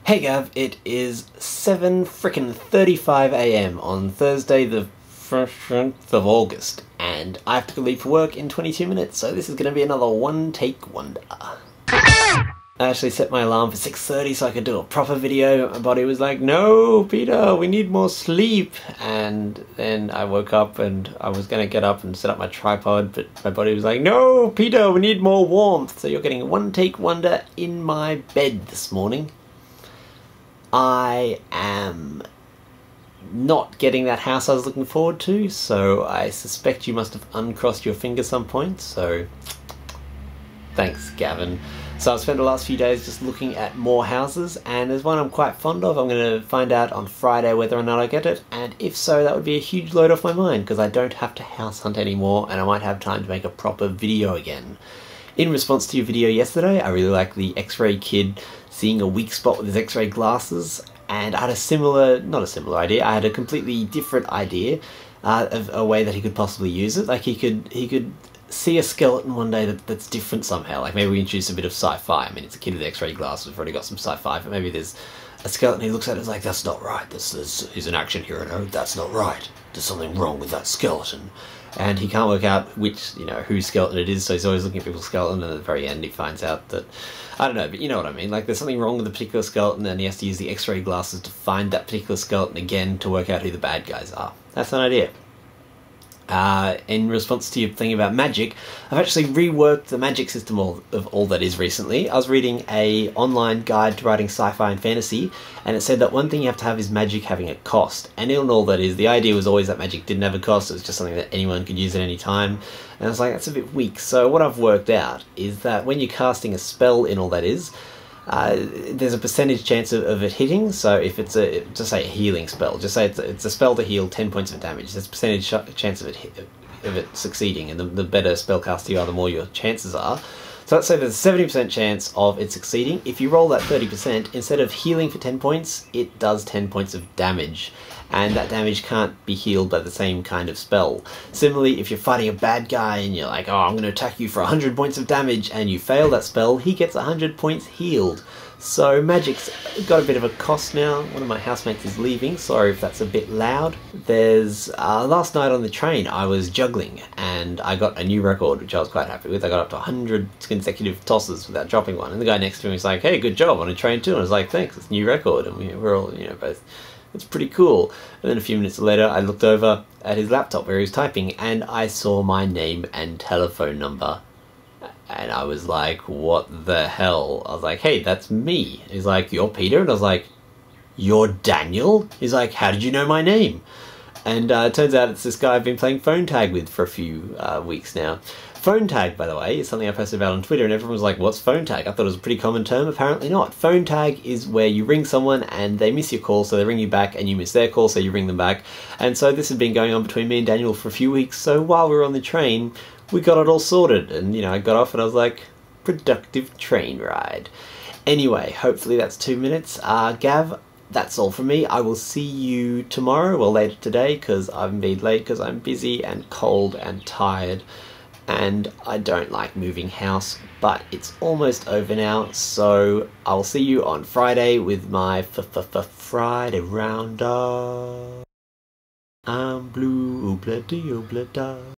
Hey Gav, it is 7:35 AM on Thursday the 1st of August, and I have to leave for work in 22 minutes, so this is going to be another one-take wonder. I actually set my alarm for 6:30 so I could do a proper video, but my body was like, no, Peter, we need more sleep. And then I woke up and I was going to get up and set up my tripod, but my body was like, no, Peter, we need more warmth. So you're getting a one-take wonder in my bed this morning. I am not getting that house I was looking forward to, so I suspect you must have uncrossed your finger some point, so thanks, Gavin. So I've spent the last few days just looking at more houses, and there's one I'm quite fond of. I'm going to find out on Friday whether or not I get it, and if so, that would be a huge load off my mind, because I don't have to house hunt anymore, and I might have time to make a proper video again. In response to your video yesterday, I really like the X-ray kid seeing a weak spot with his X-ray glasses, and I had a similar, not a similar idea, I had a completely different idea of a way that he could possibly use it. Like he could see a skeleton one day that's different somehow. Like maybe we introduce a bit of sci-fi. I mean, it's a kid with X-ray glasses, we've already got some sci-fi, but maybe there's a skeleton he looks at it and is like, that's not right, he's an action hero, no, that's not right, there's something wrong with that skeleton. And he can't work out which, whose skeleton it is, so he's always looking at people's skeleton, and at the very end he finds out that, I don't know, but you know what I mean, like there's something wrong with a particular skeleton and he has to use the X-ray glasses to find that particular skeleton again to work out who the bad guys are. That's an idea. In response to your thing about magic, I've actually reworked the magic system of All That Is recently. I was reading a online guide to writing sci-fi and fantasy, and it said that one thing you have to have is magic having a cost. And in All That Is, the idea was always that magic didn't have a cost, it was just something that anyone could use at any time. And I was like, that's a bit weak. So what I've worked out is that when you're casting a spell in All That Is, there's a percentage chance of it hitting. So if it's just say a healing spell, just say it's a spell to heal 10 points of damage, there's a percentage chance of it succeeding, and the better spellcaster you are, the more your chances are. So let's say there's a 70% chance of it succeeding. If you roll that 30%, instead of healing for 10 points, it does 10 points of damage. And that damage can't be healed by the same kind of spell. Similarly, if you're fighting a bad guy and you're like, oh, I'm going to attack you for 100 points of damage, and you fail that spell, he gets 100 points healed. So magic's got a bit of a cost now. One of my housemates is leaving, sorry if that's a bit loud. There's, last night on the train I was juggling and I got a new record, which I was quite happy with. I got up to 100 consecutive tosses without dropping one. And the guy next to me was like, hey, good job on a train too. And I was like, thanks, it's a new record. And we're all, both, it's pretty cool. And then a few minutes later I looked over at his laptop where he was typing and I saw my name and telephone number. And I was like, what the hell? I was like, hey, that's me. He's like, you're Peter? And I was like, you're Daniel? He's like, how did you know my name? And it turns out it's this guy I've been playing phone tag with for a few weeks now. Phone tag, by the way, is something I posted about on Twitter, and everyone was like, what's phone tag? I thought it was a pretty common term. Apparently not. Phone tag is where you ring someone and they miss your call, so they ring you back, and you miss their call, so you ring them back. And so this has been going on between me and Daniel for a few weeks, so while we were on the train, we got it all sorted, and I got off and I was like, productive train ride. Anyway, hopefully that's 2 minutes. Gav, that's all from me. I will see you tomorrow, or later today, because I've been late because I'm busy and cold and tired, and I don't like moving house, but it's almost over now, so I'll see you on Friday with my Friday roundup. I'm blue, oblada, oblada.